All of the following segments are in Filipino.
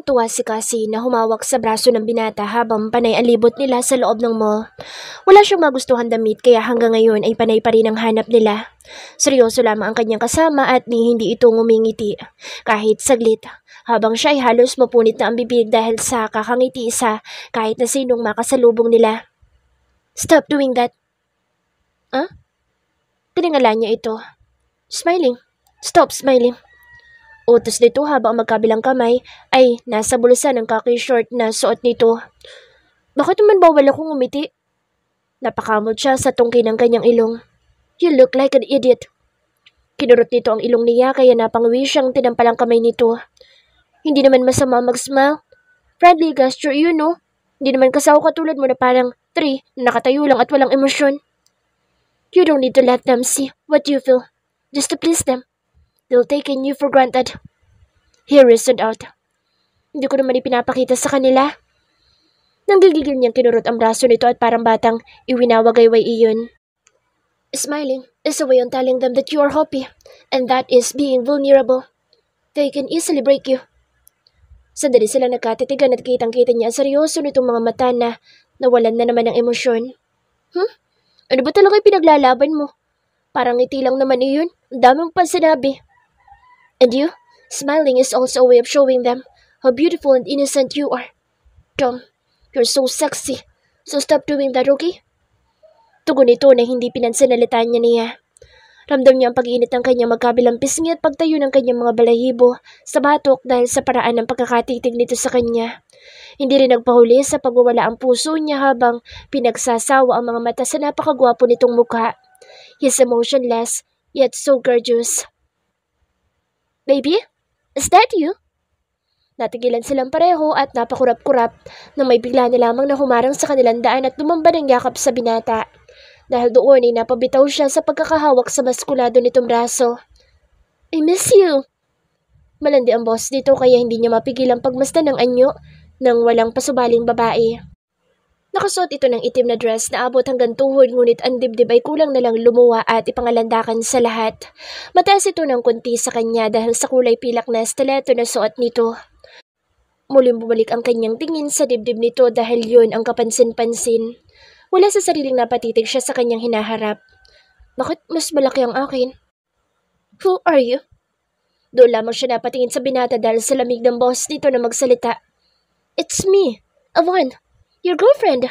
Natuwa si Cassie na humawak sa braso ng binata habang panay ang libot nila sa loob ng mall. Wala siyang magustuhan damit kaya hanggang ngayon ay panay pa rin ang hanap nila. Seryoso lamang ang kanyang kasama at ni hindi ito ngumingiti. Kahit saglit, habang siya ay halos mapunit na ang bibig dahil sa kakangiti sa kahit na sinong makasalubong nila. Stop doing that. Huh? Tiningala niya ito. Smiling. Stop smiling. Utos nito habang magkabilang kamay ay nasa bulsa ng khaki short na suot nito. Bakit naman bawal akong umiti? Napakamot siya sa tungki ng kanyang ilong. You look like an idiot. Kinurot nito ang ilong niya kaya napangawi siyang tinampalang kamay nito. Hindi naman masama mag-smile. Friendly gesture yun, no? Hindi naman kasawa katulad mo na parang 3 na nakatayo lang at walang emosyon. You don't need to let them see what you feel. Just to please them. They'll taken you for granted. He reasoned out. Hindi ko naman ipinapakita sa kanila. Nanggigigil niyang kinurot ang braso nito at parang batang iwinawagayway iyon. Smiling is a way on telling them that you are happy, and that is being vulnerable. They can easily break you. Sandali sila nagkatitigan at kitang-kita niya ang seryoso nitong mga mata na nawalan na naman ng emosyon. Ano ba talaga pinaglalaban mo? Parang ngiti lang naman iyon. Ang daming pa sinabi. And you? Smiling is also a way of showing them how beautiful and innocent you are. Tom, you're so sexy. So stop doing that, okay? Tugon ito na hindi pinansinalitaan niya. Ramdam niya ang pag-iinit ng kanyang magkabilang pisngi at pagtayo ng kanyang mga balahibo sa batok dahil sa paraan ng pagkakatitig nito sa kanya. Hindi rin nagpahuli sa pagwawala ang puso niya habang pinagsasawa ang mga mata sa napakagwapo nitong mukha. He's emotionless, yet so gorgeous. Baby, is that you? Natigilan silang pareho at napakurap-kurap nang may bigla na lamang na humarang sa kanilang daan at lumamba ng yakap sa binata. Dahil doon ay napabitaw siya sa pagkakahawak sa maskulado nitong braso. I miss you. Malandi ang boss dito kaya hindi niya mapigilang pagmasdan ng anyo ng walang pasubaling babae. Nakasuot ito ng itim na dress na abot hanggang tuhod ngunit ang dibdib ay kulang na lang lumuwa at ipangalandakan sa lahat. Mataas ito ng kunti sa kanya dahil sa kulay pilak na stiletto na suot nito. Muling bumalik ang kanyang tingin sa dibdib nito dahil yun ang kapansin-pansin. Wala sa sariling napatitig siya sa kanyang hinaharap. Bakit mas malaki ang akin? Who are you? Doon lamang siya napatingin sa binata dahil sa lamig ng boss nito na magsalita. It's me, Avon. Your girlfriend.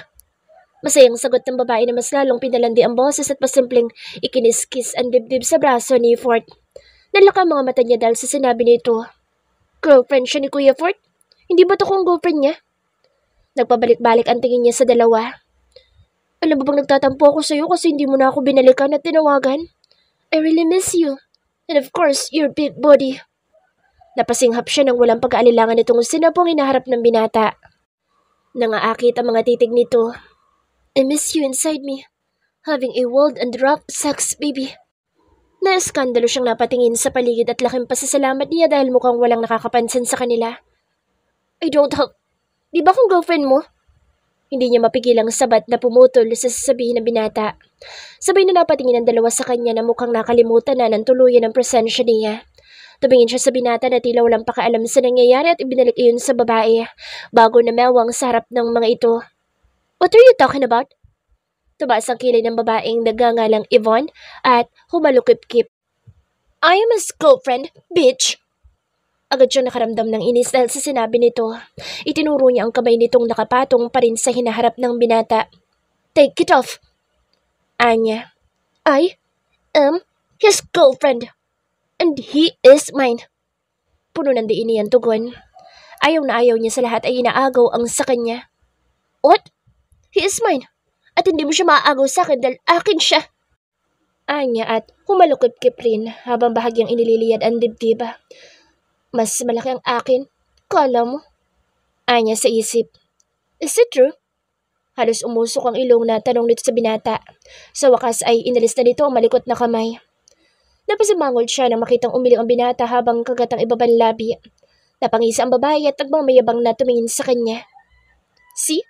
Masayang sagot ng babae na mas lalong pinalandi ang boses at pasimpleng ikiniskis ang dibdib sa braso ni Fort. Nalaka mga mata niya dahil sa sinabi nito. Girlfriend siya ni Kuya Fort? Hindi ba ito kung girlfriend niya? Nagpabalik-balik ang tingin niya sa dalawa. Alam mo bang nagtatampo ako sa'yo kasi hindi mo na ako binalikan at tinawagan? I really miss you. And of course, your big body. Napasinghap siya nang walang pag-aalilangan nitong sinapong hinaharap ng binata. Nangaakit ang mga titig nito. I miss you inside me. Having a wild and rough sex, baby. Naeskandalo siyang napatingin sa paligid at laking pasasalamat niya dahil mukhang walang nakakapansin sa kanila. I don't have... Di ba akong girlfriend mo? Hindi niya mapigilang sabat na pumutol sa sasabihin ng binata. Sabay na napatingin ang dalawa sa kanya na mukhang nakalimutan na ng tuluyan ang presensya niya. Tumingin siya sa binata na tila walang pakaalam sa nangyayari at ibinalik iyon sa babae bago na mewang sa harap ng mga ito. What are you talking about? Tumaas ang kilay ng babaeng nagangalang Yvonne at humalukip-kip. I am his girlfriend, bitch! Agad siyang nakaramdam ng inis dahil sa sinabi nito. Itinuro niya ang kamay nitong nakapatong pa rin sa hinaharap ng binata. Take it off! Anya. I am his girlfriend. And he is mine. Puno ng diin niyan tugon. Ayaw na ayaw niya sa lahat ay inaagaw ang sa kanya. What? He is mine. At hindi mo siya maaagaw sa akin dahil akin siya. Anya at humalukip-kip rin habang bahagyang inililiyad ang dibdib. Mas malaki ang akin. Kala mo? Anya sa isip. Is it true? Halos umusok ang ilong na tanong nito sa binata. Sa wakas ay inalis na nito ang malikot na kamay. Napasimangol siya nang makitang umiling ang binata habang kagatang ibabang labi. Napangisa ang babae at nagmamayabang na tumingin sa kanya. See?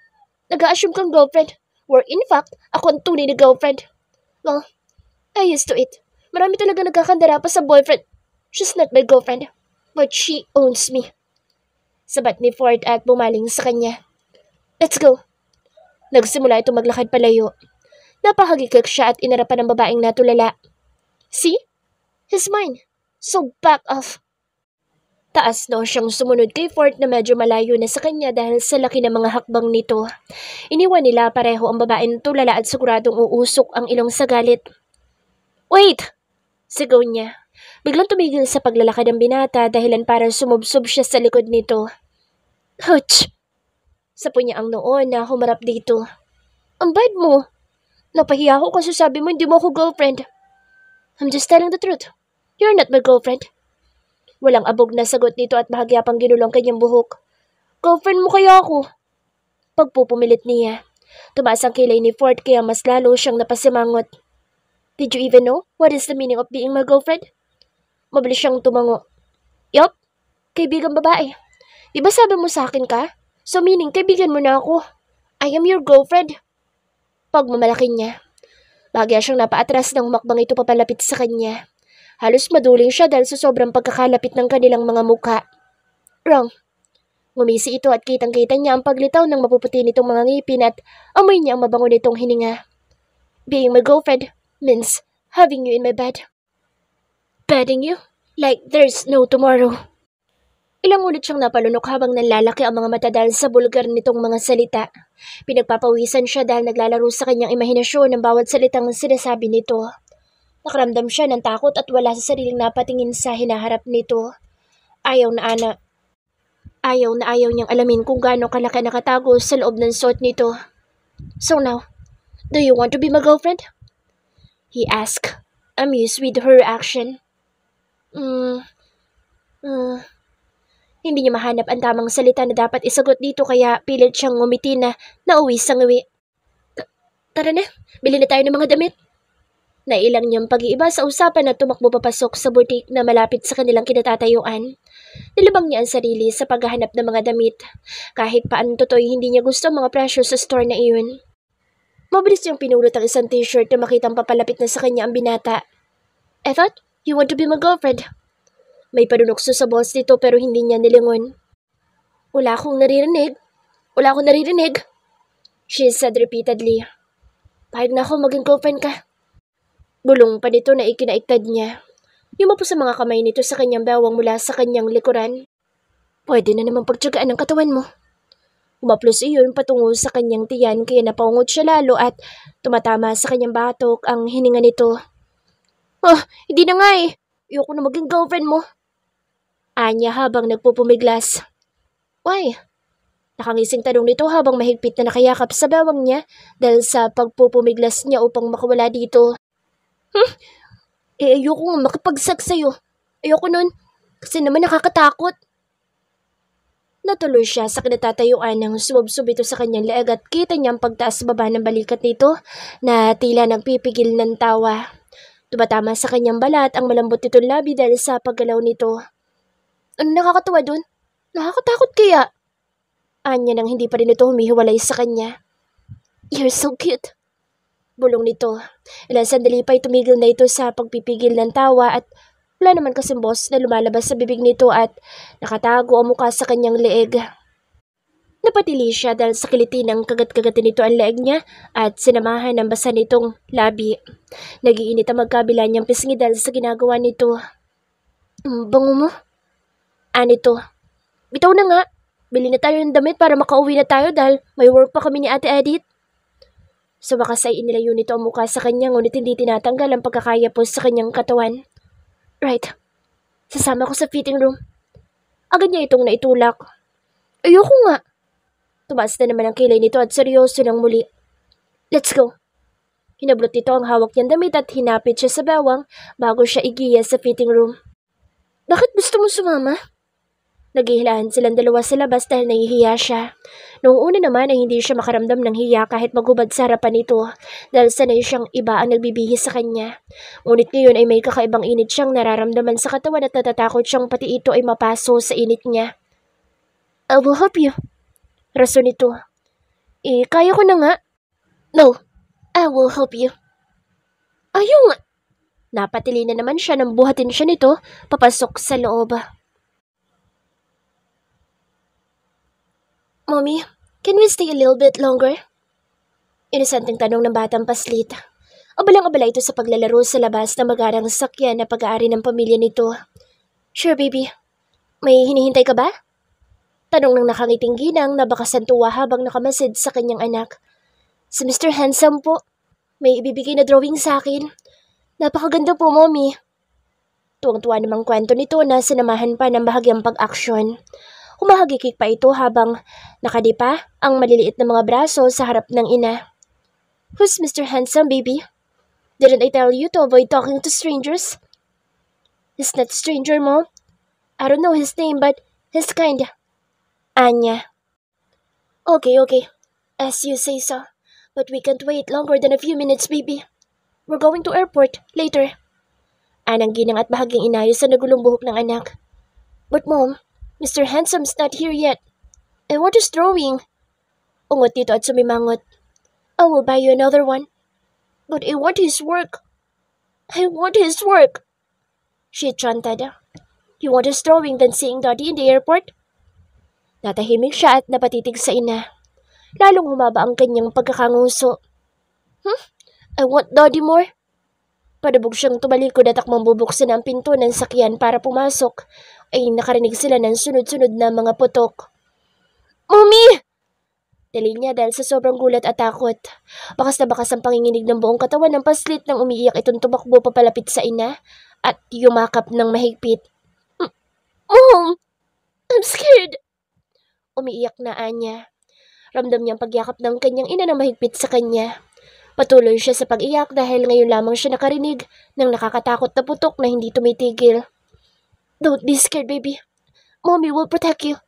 Nag-a-assume kang girlfriend. Where in fact, ako ang tunay na girlfriend. Well, I used to it. Marami talaga nagkakandara pa sa boyfriend. She's not my girlfriend, but she owns me. Sabat ni Ford at bumaling sa kanya. Let's go. Nagsimula ito maglakad palayo. Napahagikik siya at inarapan ng babaeng natulala. See? He's mine. So back off. Taas daw siyang sumunod kay Ford na medyo malayo na sa kanya dahil sa laki ng mga hakbang nito. Iniwan nila pareho ang babaeng tulala at siguradong uusok ang ilong sa galit. Wait! Sigaw niya. Biglang tumigil sa paglalakad ng binata dahilan para sumubsob siya sa likod nito. Hutch! Sapo niya ang noon na humarap dito. Ang bad mo! Napahiya ako kasi sabi mo hindi mo ako girlfriend. I'm just telling the truth. You're not my girlfriend. Walang abog na sagot nito at bahagya pang ginulong kanyang buhok. Girlfriend mo kaya ako? Pagpupumilit niya. Tumaas ang kilay ni Ford kaya mas lalo siyang napasimangot. Did you even know what is the meaning of being my girlfriend? Mabilis siyang tumango. Yup, kaibigan babae. Di ba sabi mo sa akin ka? So meaning kaibigan mo na ako. I am your girlfriend. Pagmamalaki niya. Bahagya siyang napaatras ng makbang ito papalapit sa kanya. Halos maduling siya dahil sa sobrang pagkakalapit ng kanilang mga muka. Wrong. Ngumisi ito at kitang-kita niya ang paglitaw ng mapuputi nitong mga ngipin at amoy niya ang mabango nitong hininga. Being my girlfriend means having you in my bed. Bedding you? Like there's no tomorrow. Ilang ulit siyang napalunok habang nanlalaki ang mga mata dahil sa bulgar nitong mga salita. Pinagpapawisan siya dahil naglalaro sa kanyang imahinasyon ng bawat salitang sinasabi nito. Nakaramdam siya ng takot at wala sa sariling napatingin sa hinaharap nito. Ayaw na ayaw niyang alamin kung gaano kalaki nakatago sa loob ng suot nito. So now, do you want to be my girlfriend? He asked, amused with her reaction. Hindi niya mahanap ang tamang salita na dapat isagot dito kaya pilit siyang ngumiti na nauwi sa ngawi. Tara na, bili na tayo ng mga damit. Nailang niyang pag-iiba sa usapan at tumakbo papasok sa butik na malapit sa kanilang kinatatayuan. Nilibang niya ang sarili sa paghahanap ng mga damit. Kahit paano toto'y hindi niya gusto ang mga presyo sa store na iyon. Mabilis niyang pinulot ang isang t-shirt na makitang papalapit na sa kanya ang binata. I thought you want to be my girlfriend. May panunokso sa boss nito pero hindi niya nilingon. Wala akong naririnig. She said repeatedly. Pahig na ako maging girlfriend ka. Bulong pa nito na ikinaiktad niya. Yumapo sa mga kamay nito sa kanyang bewang mula sa kanyang likuran. Pwede na namang pagtsagaan ang katawan mo. Umaplos iyon patungo sa kanyang tiyan kaya napaungot siya lalo at tumatama sa kanyang batok ang hininga nito. Hindi na nga eh. Ayoko na maging girlfriend mo. Anya habang nagpupumiglas. Why? Nakangising tanong nito habang mahigpit na nakayakap sa bewang niya dahil sa pagpupumiglas niya upang makawala dito. Ayoko nga makipag-sex sa'yo. Ayoko nun. Kasi naman nakakatakot. Natuloy siya sa kinatatayuan ng sumubsob ito sa kanyang leeg at kita niya ang pagtaas baba ng balikat nito na tila nagpipigil ng tawa. Tumatama sa kanyang balat ang malambot nitong labi dahil sa paggalaw nito. Ano nakakatawa dun? Nakakatakot kaya? Anya nang hindi pa rin ito humihiwalay sa kanya. You're so cute. Bulong nito. Ilang sandali pa'y tumigil na ito sa pagpipigil ng tawa at wala naman kasing boss na lumalabas sa bibig nito at nakatago ang mukha sa kanyang leeg. Napatili siya dahil sa kiliti ng kagat-kagatin nito ang leeg niya at sinamahan ng basa nitong labi. Nagiinit ang magkabila niyang pisngi dahil sa ginagawa nito. Bango mo? Anito. Bitaw na nga. Bili na tayo ng damit para makauwi na tayo dahil may work pa kami ni Ate Edith. Sa wakas ay inilayo nito ang mukha sa kanya ngunit hindi tinatanggal ang pagkakayapos sa kanyang katawan. Right. Sasama ko sa fitting room. Agad niya itong naitulak. Ayoko nga. Tumaas na naman ang kilay nito at seryoso ng muli. Let's go. Hinablot nito ang hawak niyang damit at hinapit siya sa bawang bago siya igiya sa fitting room. Bakit gusto mo sumama? Naghihilahan silang dalawa sa labas dahil nahihiya siya. Noong una naman ay hindi siya makaramdam ng hiya kahit magubad sa harapan nito dahil sanay siyang iba ang nagbibihis sa kanya. Ngunit ngayon ay may kakaibang init siyang nararamdaman sa katawan at natatakot siyang pati ito ay mapaso sa init niya. I will help you. Rason nito. Kaya ko na nga. No, I will help you. Ayaw nga. Napatili na naman siya nang buhatin siya nito papasok sa loob. Mommy, can we stay a little bit longer? Inosenteng tanong ng batang paslit. Abalang-abala ito sa paglalaro sa labas na magarang sakyan na pag-aari ng pamilya nito. Sure, baby. May hinihintay ka ba? Tanong ng nakangiting ginang na bakasan tuwa habang nakamasid sa kanyang anak. Si Mr. Handsome po. May ibibigay na drawing sa akin. Napakaganda po, Mommy. Tuwang-tuwa namang kwento nito na sinamahan pa ng bahagyang pag-aksyon. Humahagikik pa ito habang nakadipa ang maliliit na mga braso sa harap ng ina. Who's Mr. Handsome, baby? Didn't I tell you to avoid talking to strangers? He's not a stranger, Mom. I don't know his name, but he's kind. Anya. Okay. As you say so. But we can't wait longer than a few minutes, baby. We're going to airport later. Anang ginang at bahagyang inayos sa nagulong buhok ng anak. But Mom, Mr. Handsome's not here yet. And what is drawing? Ungot dito at sumimangot. I will buy you another one. But I want his work. I want his work. She chanted. You want his drawing than seeing Daddy in the airport? Natahimik siya at napatitig sa ina. Lalong humaba ang kanyang pagkakanguso. I want Daddy more. Padabog siyang tumalikod at akmang bubuksan ang pinto ng sakyan para pumasok, ay nakarinig sila ng sunod-sunod na mga putok. Mommy! Dali niya dahil sa sobrang gulat at takot. Bakas na bakas ang panginginig ng buong katawan ng paslit nang umiiyak itong tumakbo papalapit sa ina at yumakap ng mahigpit. Mom! I'm scared! Umiiyak na Anya. Ramdam niyang pagyakap ng kanyang ina na mahigpit sa kanya. Patuloy siya sa pag-iyak dahil ngayon lamang siya nakarinig ng nakakatakot na putok na hindi tumitigil. Don't be scared, baby. Mommy will protect you.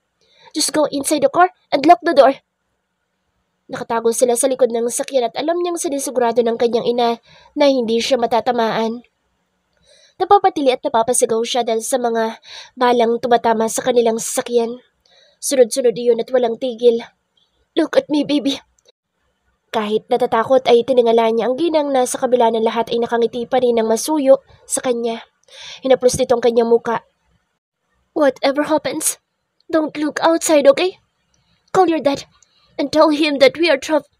Just go inside the car and lock the door. Nakatago sila sa likod ng sakyan at alam niyang sinisigurado ng kanyang ina na hindi siya matatamaan. Napapatili at napapasigaw siya dahil sa mga balang tumatama sa kanilang sasakyan. Sunod-sunod iyon at walang tigil. Look at me, baby. Kahit natatakot ay tiningala niya ang ginang na sa kabila ng lahat ay nakangiti pa rin ng masuyo sa kanya. Hinaplos nito ang kanyang muka. Whatever happens, don't look outside, okay? Call your dad and tell him that we are trapped.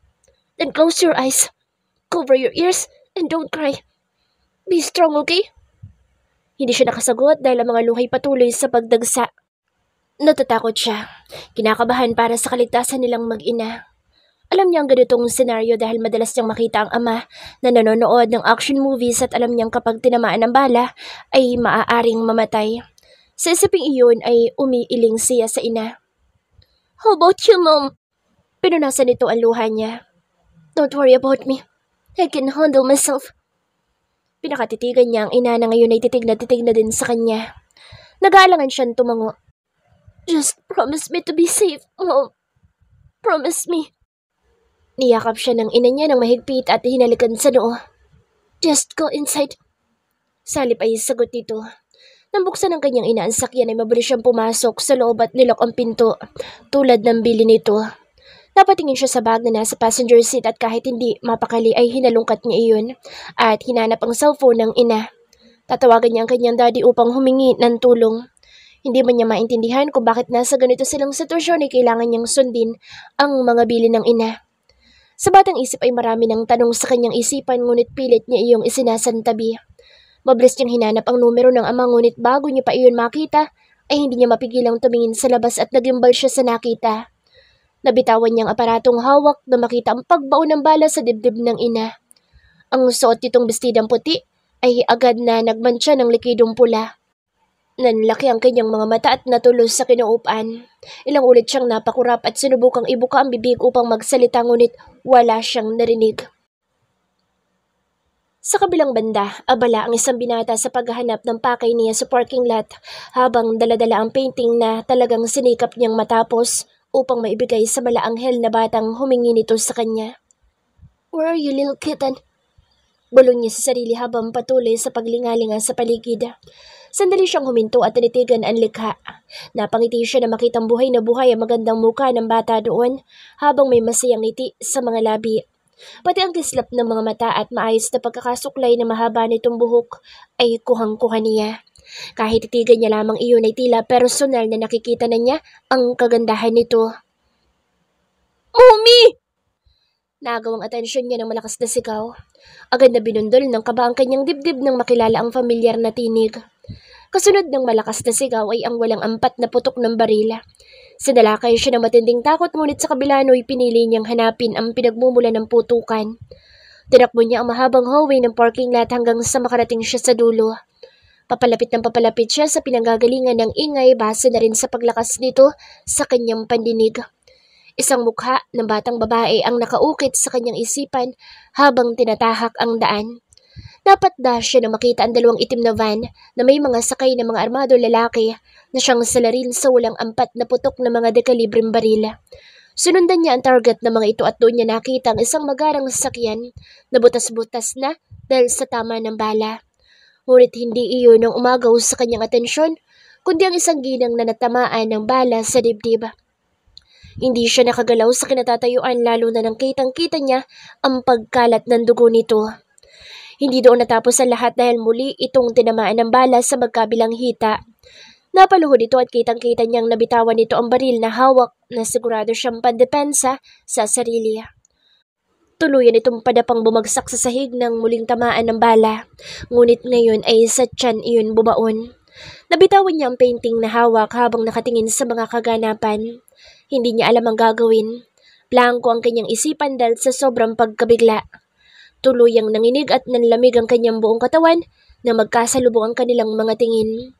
Then close your eyes, cover your ears, and don't cry. Be strong, okay? Hindi siya nakasagot dahil ang mga luhay patuloy sa pagdagsa. Natatakot siya. Kinakabahan para sa kaligtasan nilang mag-ina. Alam niya ang ganitong senaryo dahil madalas niyang makita ang ama na nanonood ng action movies at alam niyang kapag tinamaan ng bala ay maaaring mamatay. Sa isiping iyon ay umiiling siya sa ina. How about you, Mom? Pinunasan nito ang luha niya. Don't worry about me. I can handle myself. Pinakatitigan niya ang ina na ngayon ay titig na din sa kanya. Nag-aalangan siyang tumango. Just promise me to be safe, Mom. Promise me. Niyakap siya ng ina niya ng mahigpit at hinalikan sa noo. Just go inside. Salip ay sagot nito. Nang buksan ng kanyang ina ang sakyan ay mabilis siyang pumasok sa loob at nilok ang pinto, tulad ng bili nito. Napatingin siya sa bag na nasa passenger seat at kahit hindi mapakali ay hinalungkat niya iyon at hinanap ang cellphone ng ina. Tatawagan niya ang kanyang daddy upang humingi ng tulong. Hindi man niya maintindihan kung bakit nasa ganito silang sitwasyon ay kailangan niyang sundin ang mga bili ng ina. Sa batang isip ay marami ng tanong sa kanyang isipan ngunit pilit niya iyong isinasantabi. Mabilis niyang hinanap ang numero ng ama ngunit bago niya pa iyon makita ay hindi niya mapigilang tumingin sa labas at nagimbal siya sa nakita. Nabitawan niyang aparatong hawak na makita ang pagbaon ng bala sa dibdib ng ina. Ang suot nitong bestidang puti ay agad na nagmantsa ng likidong pula. Nanlaki ang kanyang mga mata at natulos sa kinuupan. Ilang ulit siyang napakurap at sinubukang ibuka ang bibig upang magsalita ngunit wala siyang narinig. Sa kabilang banda, abala ang isang binata sa paghahanap ng pakay niya sa parking lot habang daladala ang painting na talagang sinikap niyang matapos upang maibigay sa malaanghel na batang humingi nito sa kanya. Where are you, little kitten? Bulong niya sa sarili habang patuloy sa paglingalinga sa paligid. Sandali siyang huminto at tinitigan ang likha. Napangiti siya na makitang buhay na buhay ang magandang muka ng bata doon habang may masayang ngiti sa mga labi. Pati ang kislap ng mga mata at maayos na pagkakasuklay na mahaba nitong buhok ay kuhang-kuha niya. Kahit titigan niya lamang iyon ay tila personal na nakikita na niya ang kagandahan nito. Naagaw ang atensyon niya ng malakas na sigaw. Agad na binundol ng kaba ang kanyang dibdib nang makilala ang pamilyar na tinig. Kasunod ng malakas na sigaw ay ang walang ampat na putok ng barila. Sinalakay siya ng matinding takot ngunit sa kabila no'y pinili niyang hanapin ang pinagmumula ng putukan. Tinakbo niya ang mahabang hallway ng parking lot hanggang sa makarating siya sa dulo. Papalapit ng papalapit siya sa pinanggagalingan ng ingay base na rin sa paglakas nito sa kanyang pandinig. Isang mukha ng batang babae ang nakaukit sa kanyang isipan habang tinatahak ang daan. Napadda siya na makita ang dalawang itim na van na may mga sakay na mga armado lalaki na siyang salarin sa walang ampat na putok na mga dekalibreng barila. Sunundan niya ang target na mga ito at doon niya nakita ang isang magarang sasakyan na butas-butas na dahil sa tama ng bala. Ngunit hindi iyon ang umagaw sa kanyang atensyon, kundi ang isang ginang na natamaan ng bala sa dibdib. Hindi siya nakagalaw sa kinatatayuan lalo na nang kitang-kita niya ang pagkalat ng dugo nito. Hindi doon natapos ang lahat dahil muli itong tinamaan ng bala sa magkabilang hita. Napaluhod ito at kitang-kita niyang nabitawan nito ang baril na hawak na sigurado siyang pandepensa sa sarili. Tuluyan itong padapang bumagsak sa sahig ng muling tamaan ng bala. Ngunit ngayon ay sa tiyan iyon bumaon. Nabitawan niya ang painting na hawak habang nakatingin sa mga kaganapan. Hindi niya alam ang gagawin. Blanko ang kanyang isipan dahil sa sobrang pagkabigla. Tuluyang nanginig at nanlamig ang kanyang buong katawan na magkasalubong ang kanilang mga tingin.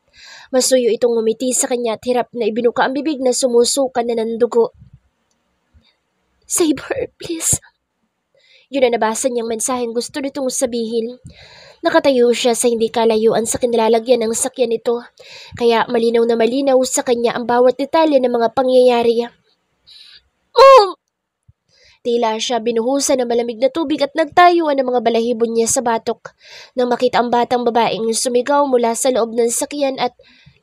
Masuyo itong ngumiti sa kanya at hirap na ibinuka ang bibig na sumusukan na ng dugo. "Save her, please." Yun ang nabasa niyang mensaheng gusto nitong sabihin. Nakatayo siya sa hindi kalayuan sa kinalalagyan ng sakyan nito, kaya malinaw na malinaw sa kanya ang bawat detalye ng mga pangyayari. "Mom!" Tila siya binuhusan ng malamig na tubig at nagtayuan ng mga balahibo niya sa batok nang makita ang batang babaeng sumigaw mula sa loob ng sakyan at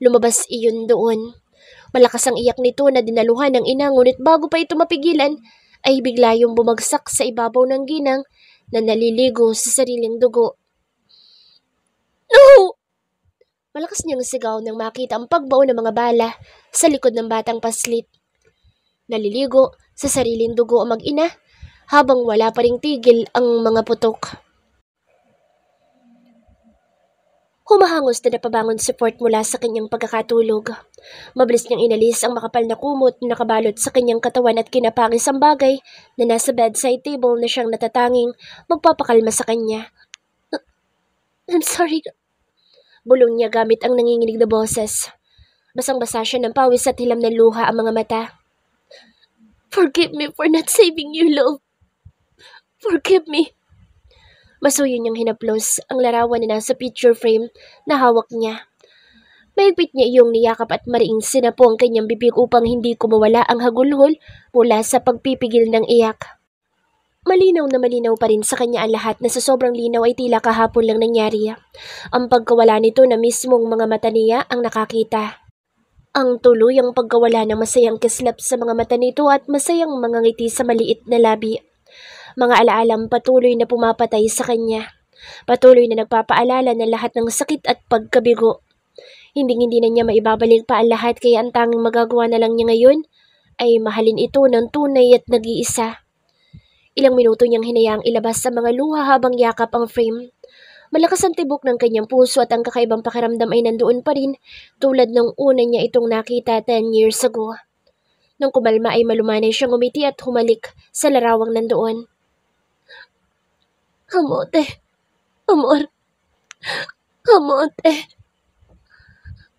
lumabas iyon doon. Malakas ang iyak nito na dinaluhan ng ina ngunit bago pa ito mapigilan ay bigla yung bumagsak sa ibabaw ng ginang na naliligo sa sariling dugo. "No!" Malakas niyang sigaw nang makita ang pagbaon ng mga bala sa likod ng batang paslit. Naliligo sa sariling dugo ang mag-ina habang wala pa ring tigil ang mga putok. Humahangos na napabangon si Fort mula sa kanyang pagkakatulog. Mabilis niyang inalis ang makapal na kumot na nakabalot sa kanyang katawan at kinapangis ang bagay na nasa bedside table na siyang natatanging magpapakalma sa kanya. "I'm sorry." Bulong niya gamit ang nanginginig na boses. Basang-basa siya ng pawis at hilam ng luha ang mga mata. "Forgive me for not saving you, love. Forgive me." Masuyo niyang hinaplos ang larawan na nasa picture frame na hawak niya. Mahigpit niya iyong niyakap at mariing sinapo ang kanyang bibig upang hindi kumawala ang hagulhol mula sa pagpipigil ng iyak. Malinaw na malinaw pa rin sa kanya ang lahat na sa sobrang linaw ay tila kahapon lang nangyari. Ang pagkawala nito na mismong mga mata niya ang nakakita. Ang tuluyang pagkawala ng masayang kislap sa mga mata nito at masayang mga ngiti sa maliit na labi. Mga alaalang patuloy na pumapatay sa kanya. Patuloy na nagpapaalala ng lahat ng sakit at pagkabigo. Hindi na niya maibabalik pa ang lahat kaya ang tanging magagawa na lang niya ngayon ay mahalin ito ng tunay at nag-iisa. Ilang minuto niyang hinayaang ilabas sa mga luha habang yakap ang frame. Malakas ang tibok ng kanyang puso at ang kakaibang pakiramdam ay nandoon pa rin tulad ng una niya itong nakita 10 years ago. Nang kumalma ay malumanay siyang umiti at humalik sa larawang nandoon. "Kamote, amor, kamote.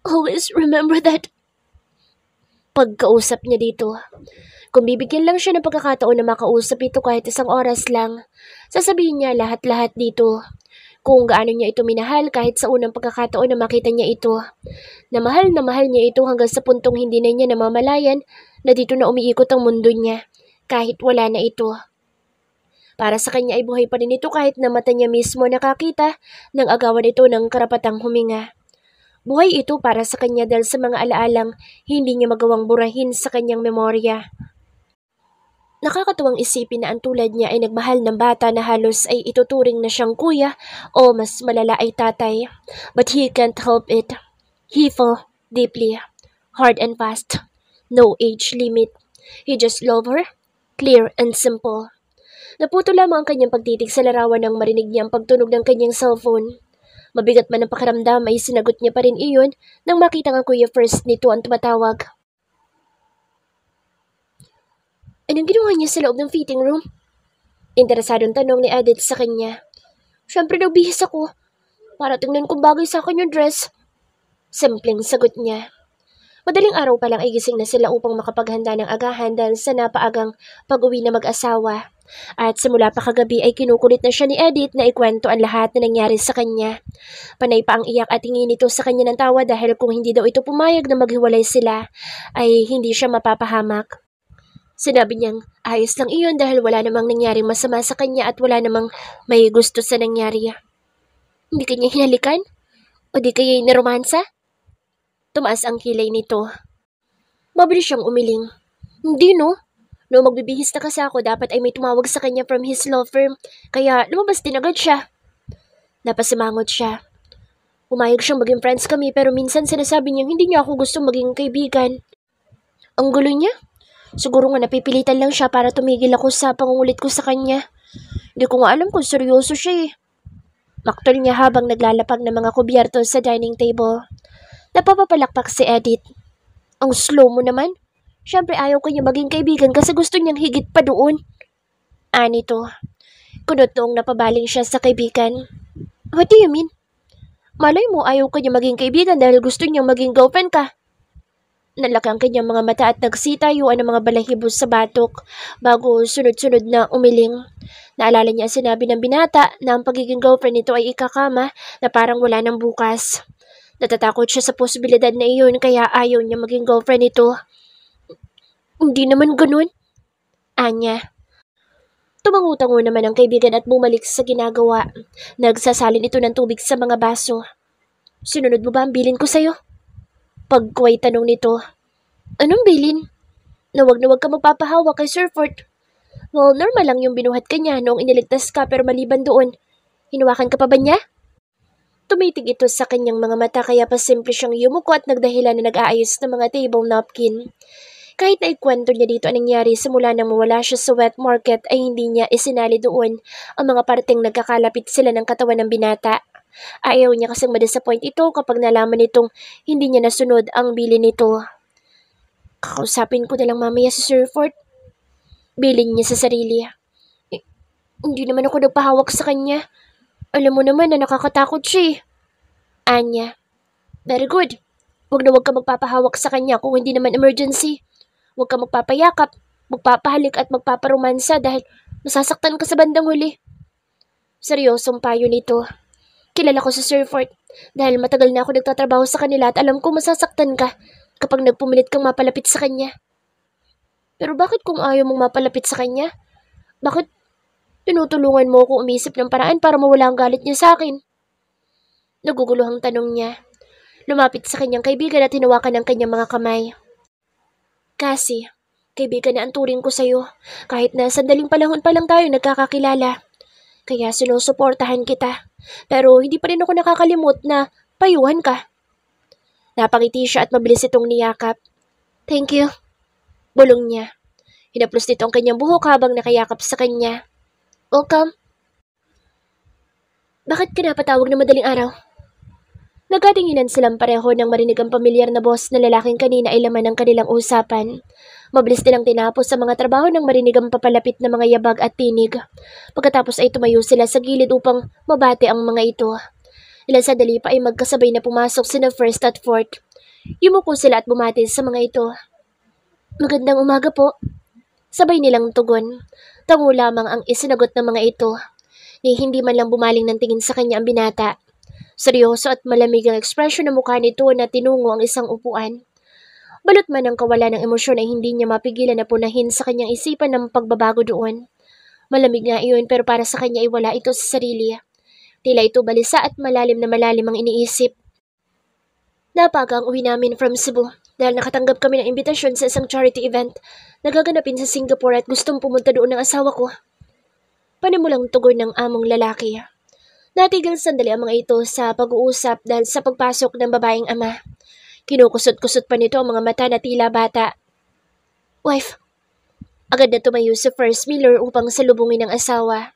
Always remember that." Pagkausap niya dito. Kung bibigyan lang siya ng pagkakataon na makausap ito kahit isang oras lang, sasabihin niya lahat-lahat dito. Kung gaano niya ito minahal kahit sa unang pagkakataon na makita niya ito. Na mahal niya ito hanggang sa puntong hindi na niya namamalayan na dito na umiikot ang mundo niya kahit wala na ito. Para sa kanya ay buhay pa rin ito kahit na mata niya mismo nakakita ng agawan ito ng karapatang huminga. Buhay ito para sa kanya dahil sa mga alaalang hindi niya magawang burahin sa kanyang memorya. Nakakatuwang isipin na ang tulad niya ay nagmahal ng bata na halos ay ituturing na siyang kuya o mas malala ay tatay. But he can't help it. He fell deeply, hard and fast. No age limit. He just loved her, clear and simple. Naputo lamang ang kanyang pagtitig sa larawan nang marinig niya ang pagtunog ng kanyang cellphone. Mabigat man ang pakiramdam ay sinagot niya pa rin iyon nang makita ang Kuya First nito ang tumatawag. Anong ginawa niya sa loob ng fitting room? Interesadong tanong ni Edith sa kanya. Siyempre nagbihis ako. Para tingnan kung bagay sa akin yung dress. Simpleng sagot niya. Madaling araw pa lang ay gising na sila upang makapaghanda ng agahan dahil sa napaagang pag-uwi na mag-asawa. At simula pa kagabi ay kinukulit na siya ni Edith na ikwento ang lahat na nangyari sa kanya. Panay pa ang iyak at tingin nito sa kanya ng tawa dahil kung hindi daw ito pumayag na maghiwalay sila, ay hindi siya mapapahamak. Sinabi niyang ayos lang iyon dahil wala namang nangyaring masama sa kanya at wala namang may gusto sa nangyari. Hindi kanya hinalikan? O di kaya naromansa? Tumaas ang kilay nito. Mabilis siyang umiling. Hindi no. No magbibihis na kasi ako, dapat ay may tumawag sa kanya from his law firm. Kaya lumabas din agad siya. Napasimangot siya. Umayag siyang maging friends kami pero minsan sinasabi niyang hindi niya ako gustong maging kaibigan. Ang gulo niya? Siguro nga napipilitan lang siya para tumigil ako sa pangungulit ko sa kanya. Hindi ko nga alam kung seryoso siya eh. Maktol niya habang naglalapag ng mga kubyerto sa dining table. Napapapalakpak si Edith. Ang slow mo naman. Siyempre ayaw ko niya maging kaibigan kasi gusto niyang higit pa doon. Anito. Kunot noong napabaling siya sa kaibigan. What do you mean? Malay mo ayaw ko niya maging kaibigan dahil gusto niyang maging girlfriend ka. Nalaki ang kanyang mga mata at nagsitayuan ang mga balahibos sa batok bago sunod-sunod na umiling. Naalala niya sinabi ng binata na ang pagiging girlfriend nito ay ikakama na parang wala ng bukas. Natatakot siya sa posibilidad na iyon kaya ayaw niya maging girlfriend nito. Hindi naman ganun. Anya. Tumangutango naman ang kaibigan at bumalik sa ginagawa. Nagsasalin ito ng tubig sa mga baso. Sinunod mo ba ang bilin ko sa'yo? Pagkuway tanong nito. Anong bilin? Na wag ka magpapahawa kay Sir Fort. Well, normal lang yung binuhat ka niya noong iniligtas ka pero maliban doon. Hinuwakan ka pa ba niya? Tumitig ito sa kanyang mga mata kaya pa simple siyang yumuko at nagdahilan na nag-aayos ng mga table napkin. Kahit na ikwento niya dito ang nangyari simula nang mawala siya sa wet market ay hindi niya isinali doon ang mga parteng nagkakalapit sila ng katawan ng binata. Ayaw niya kasing madisappoint ito kapag nalaman nitong hindi niya nasunod ang bili nito. Kakausapin ko na lang mamaya si Sir Fort. Bilin niya sa sarili. Hindi naman ako nagpahawak sa kanya. Alam mo naman na nakakatakot siya eh. Anya. Very good. Huwag ka magpapahawak sa kanya kung hindi naman emergency. Huwag ka magpapayakap, magpapahalik at magpaparomansa dahil masasaktan ka sa bandang huli. Seryosong payo nito. Kilala ko si Sir Fort dahil matagal na ako nagtatrabaho sa kanila at alam ko masasaktan ka kapag nagpumilit kang mapalapit sa kanya. Pero bakit kung ayaw mong mapalapit sa kanya? Bakit tinutulungan mo ako umisip ng paraan para mawala ang galit niya sa akin? Naguguluhang tanong niya. Lumapit sa kanyang kaibigan at hinawakan ang kanyang mga kamay. Kasi, kaibigan na ang turing ko sa'yo. Kahit na sandaling panahon pa lang tayo nagkakakilala. Kaya sinusuportahan kita. Pero hindi pa rin ako nakakalimot na payuhan ka. Napangiti siya at mabilis itong niyakap. Thank you. Bulong niya. Hinaplos nito ang kanyang buhok habang nakayakap sa kanya. Welcome. Bakit ka napatawag na madaling araw? Nagkatinginan silang pareho nang marinig ang pamilyar na boss na lalaking kanina ay laman ng kanilang usapan. Mabilis nilang tinapos sa mga trabaho nang marinig ang papalapit na mga yabag at tinig. Pagkatapos ay tumayo sila sa gilid upang mabate ang mga ito. Ilang sandali pa ay magkasabay na pumasok sina First at Fourth. Yumuko sila at bumati sa mga ito. Magandang umaga po. Sabay nilang tugon. Tango lamang ang isinagot ng mga ito. Ni hindi man lang bumaling ng tingin sa kanya ang binata. Seryoso at malamig ang ekspresyon ng mukha nito na tinungo ang isang upuan. Balot man ang kawala ng emosyon ay hindi niya mapigilan na punahin sa kanyang isipan ng pagbabago doon. Malamig nga iyon pero para sa kanya ay wala ito sa sarili. Tila ito balisa at malalim ang iniisip. Napaga ang uwi namin from Cebu dahil nakatanggap kami ng imbitasyon sa isang charity event na gaganapin sa Singapore at gustong pumunta doon ng asawa ko. Panimulang tugon ng among lalaki. Natigil sandali ang mga ito sa pag-uusap dahil sa pagpasok ng babaeng ama. Kinukusot-kusot pa nito ang mga mata na tila bata. Wife, Agad na tumayo si First Miller upang salubungin ang asawa.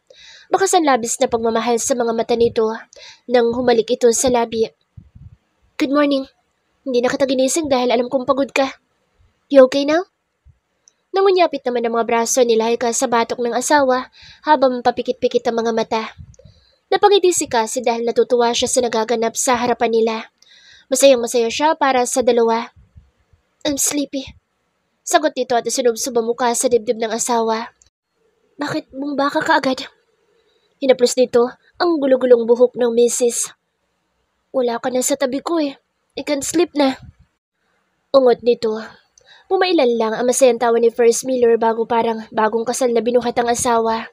Bakas ang labis na pagmamahal sa mga mata nito nang humalik ito sa labi. Good morning. Hindi na kita ginising dahil alam kong pagod ka. You okay now? Nangunyapit naman ang mga braso ni Laika sa batok ng asawa habang papikit-pikit ang mga mata. Napangiti si Cassie dahil natutuwa siya sa nagaganap sa harapan nila. Masayang-masaya siya para sa dalawa. I'm sleepy. Sagot nito at sinubsob ang mukha sa dibdib ng asawa. Bakit bumba ka kaagad? Hinaplos nito ang gulugulong buhok ng misis. Wala ka na sa tabi ko eh. I can't sleep na. Ungot nito. Pumailan lang ang masayang tawa ni First Miller bago parang bagong kasal na binuhat ang asawa.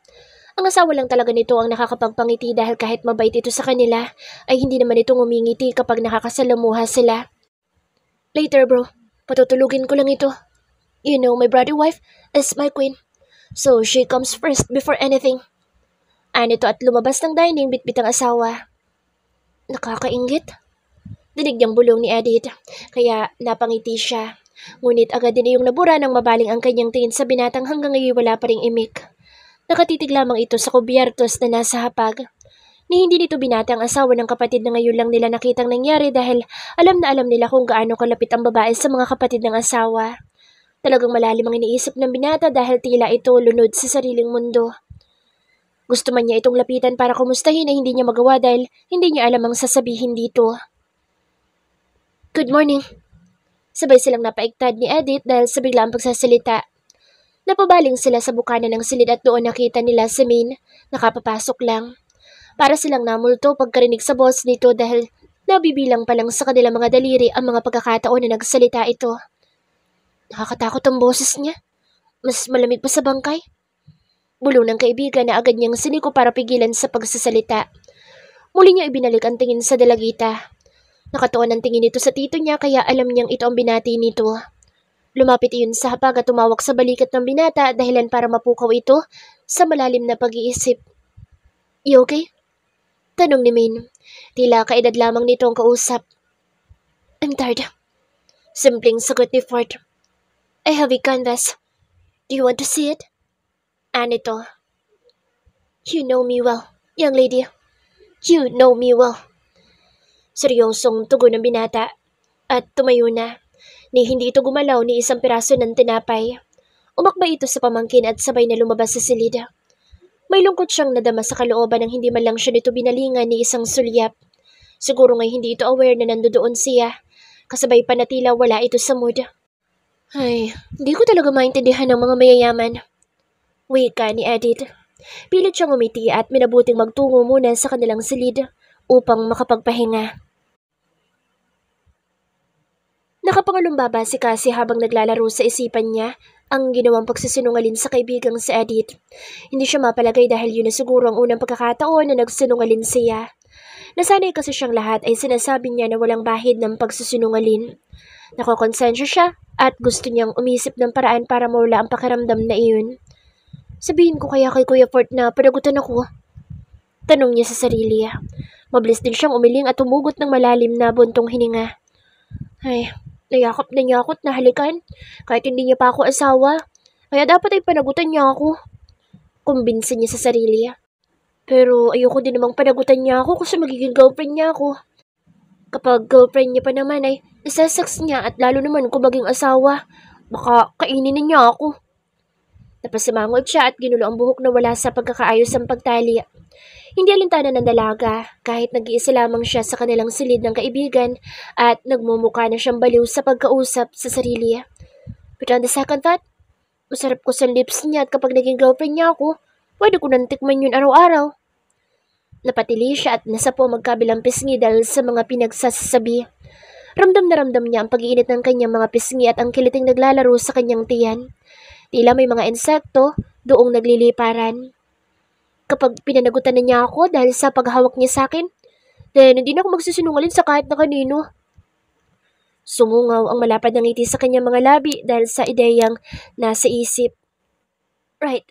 Ang asawa lang talaga nito ang nakakapagpangiti dahil kahit mabait ito sa kanila, ay hindi naman ito ngumingiti kapag nakakasalamuha sila. Later bro, patutulugin ko lang ito. You know my brother wife is my queen, so she comes first before anything. Anito at lumabas ng dining bitbit ang asawa. Nakakainggit. Dinig niyang bulong ni Edith, kaya napangiti siya. Ngunit agad din iyong nabura nang mabaling ang kanyang tingin sa binatang hanggang ngayon wala pa ring imik. Nakatitig lamang ito sa kubyertos na nasa hapag. Ni hindi nito binata ang asawa ng kapatid na ngayon lang nila nakitang nangyari dahil alam na alam nila kung gaano kalapit ang babae sa mga kapatid ng asawa. Talagang malalim ang iniisip ng binata dahil tila ito lunod sa sariling mundo. Gusto man niya itong lapitan para kumustahin ay hindi niya magawa dahil hindi niya alam ang sasabihin dito. Good morning. Sabay silang napaigtad ni Edith dahil sa biglaang pagsasalita. Napabaling sila sa bukana ng silid at doon nakita nila si Min, nakapapasok lang. Para silang namulto pagkarinig sa boss nito dahil nabibilang pa lang sa kanilang mga daliri ang mga pagkakataon na nagsalita ito. Nakakatakot ang boses niya. Mas malamig pa sa bangkay. Bulong ng kaibigan na agad niyang siniko para pigilan sa pagsasalita. Muli niya ibinalik ang tingin sa dalagita. Nakatuon ang tingin nito sa tito niya kaya alam niyang ito ang binati nito. Lumapit iyon sa hapag at tumawak sa balikat ng binata dahilan para mapukaw ito sa malalim na pag-iisip. You okay? Tanong ni Min. Tila kaedad lamang nito ang kausap. I'm tired. Simpleng sagot ni Ford. I have a canvas. Do you want to see it? Anito. You know me well, young lady. You know me well. Seryosong tugon ng binata at tumayo na. Ni hindi ito gumalaw ni isang piraso ng tinapay. Umakbay ito sa pamangkin at sabay na lumabas sa silid. May lungkot siyang nadama sa kalooban nang hindi man lang siya nito binalingan ni isang sulyap. Siguro ngay hindi ito aware na nandoon siya. Kasabay pa na tila wala ito sa mood. Ay, hindi ko talaga maintindihan ng mga mayayaman. Wika ni Edith. Pilit siyang umiti at minabuting magtungo muna sa kanilang silid upang makapagpahinga. Nakapangalumbaba si Cassie habang naglalaro sa isipan niya ang ginawang pagsisinungalin sa kaibigang si Edith. Hindi siya mapalagay dahil yun na siguro ang unang pagkakataon na nagsinungalin siya. Nasanay kasi siyang lahat ay sinasabi niya na walang bahid ng pagsisinungalin. Nakokonsensya siya at gusto niyang umisip ng paraan para mawala ang pakiramdam na iyon. Sabihin ko kaya kay Kuya Fort na panagutan ako? Tanong niya sa sarili. Mabilis din siyang umiling at humugot ng malalim na buntong hininga. Ay, nayakap na niya ako't nahalikan kahit hindi niya pa ako asawa. Kaya dapat ay panagutan niya ako. Kumbinsin niya sa sarili. Pero ayoko din namang panagutan niya ako kasi magiging girlfriend niya ako. Kapag girlfriend niya pa naman ay isasex niya at lalo naman kung maging asawa, baka kainin na niya ako. Napasimangot siya at ginulo ang buhok na wala sa pagkakaayos ang pagtali. Hindi alintana ng dalaga kahit nag-iisa lamang siya sa kanilang silid ng kaibigan at nagmumukha na siyang baliw sa pagkausap sa sarili. But on the second thought, masarap ko sa lips niya at kapag naging girlfriend niya ako, pwede ko nang tikman yun araw-araw. Napatili siya at nasapo magkabilang pisngi dahil sa mga pinagsasabi. Ramdam na ramdam niya ang pag-iinit ng kanyang mga pisngi at ang kiliting naglalaro sa kanyang tiyan. Tila may mga insekto doong nagliliparan. Kapag pinanagutan na niya ako dahil sa paghawak niya sa akin, then hindi na ako magsisinungaling sa kahit na kanino. Sumungaw ang malapad na ngiti sa kanyang mga labi dahil sa ideyang nasa isip. Right.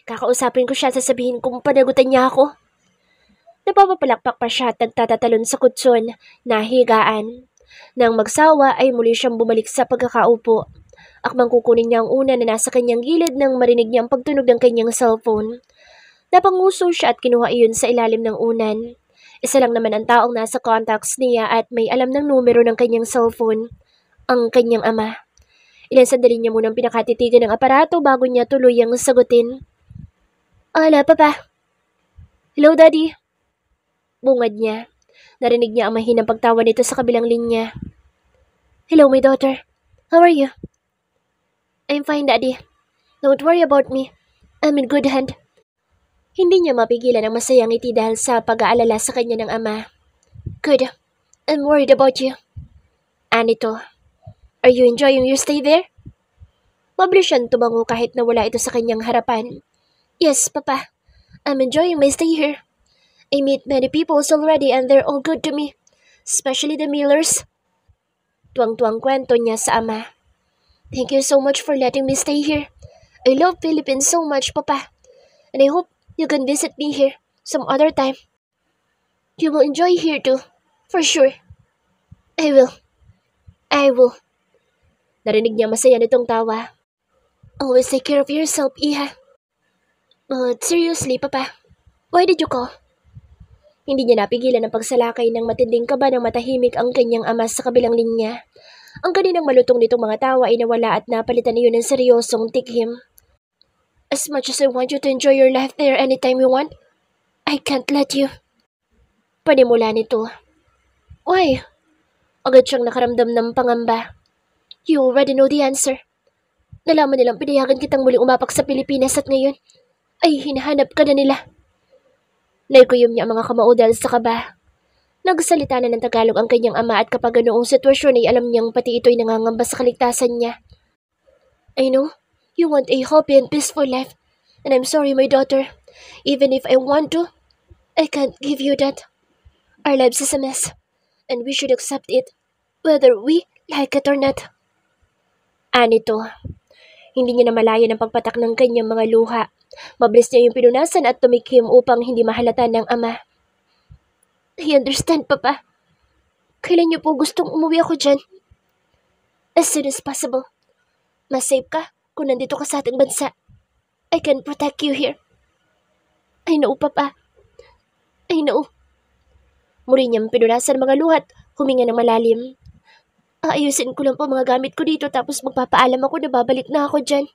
Kakausapin ko siya at sasabihin kung panagutan niya ako. Napapapalakpak pa siya at nagtatatalon sa kutson na higaan. Nang magsawa ay muli siyang bumalik sa pagkakaupo. Akmang kukunin niya ang una na nasa kanyang gilid nang marinig niya ang pagtunog ng kanyang cellphone. Napanguso siya at kinuha iyon sa ilalim ng unan. Isa lang naman ang taong nasa contacts niya at may alam ng numero ng kanyang cellphone, ang kanyang ama. Ilang sandali niya munang pinakatitigan ng aparato bago niya tuluyang sagutin. Ala, Papa. Hello, Daddy. Bungad niya. Narinig niya ang mahinang pagtawa nito sa kabilang linya. Hello, my daughter. How are you? I'm fine, Daddy. Don't worry about me. I'm in good hand. Hindi niya mapigilan ang masayang ngiti dahil sa pag-aalala sa kanya ng ama. Good. I'm worried about you. Anito. Are you enjoying your stay there? Mabilis siyang tumango kahit nawala ito sa kanyang harapan. Yes, Papa. I'm enjoying my stay here. I meet many people already and they're all good to me. Especially the Millers. Tuwang-tuwang kwento niya sa ama. Thank you so much for letting me stay here. I love Philippines so much, Papa. And I hope you can visit me here some other time. You will enjoy here too. For sure. I will. I will. Narinig niya masaya nitong tawa. Always take care of yourself, Iha. But seriously, Papa, why did you call? Hindi niya napigilan ang pagsalakay ng matinding kaba ng matahimik ang kanyang ama sa kabilang linya. Ang kaninang malutong nitong mga tawa ay nawala at napalitan niyo ng seryosong tikhim. As much as I want you to enjoy your life there anytime you want, I can't let you. Panimula nito. Why? Agad siyang nakaramdam ng pangamba. You already know the answer. Nalaman nilang pinayagan kitang muling umapak sa Pilipinas at ngayon ay hinahanap ka na nila. Naikuyom niya ang mga kamao dahil sa kaba. Nagsalita na ng Tagalog ang kanyang ama at kapag ganoong sitwasyon ay alam niyang pati ito'y nangangamba sa kaligtasan niya. I know, you want a happy and peaceful life, and I'm sorry, my daughter. Even if I want to, I can't give you that. Our lives is a mess, and we should accept it, whether we like it or not. Anito. Hindi niya namalayan ang pagpatak ng kanyang mga luha. Mabilis niya yung pinunasan at tumikim upang hindi mahalata ng ama. I understand, Papa. Kailan niyo po gustong umuwi ako dyan? As soon as possible. Mas safe ka kung nandito ka sa ating bansa. I can protect you here. I know, Papa. I know. Muli niyang pinunasan ang mga luhat, huminga ng malalim. Aayusin ko lang po mga gamit ko dito tapos magpapaalam ako na babalik na ako dyan.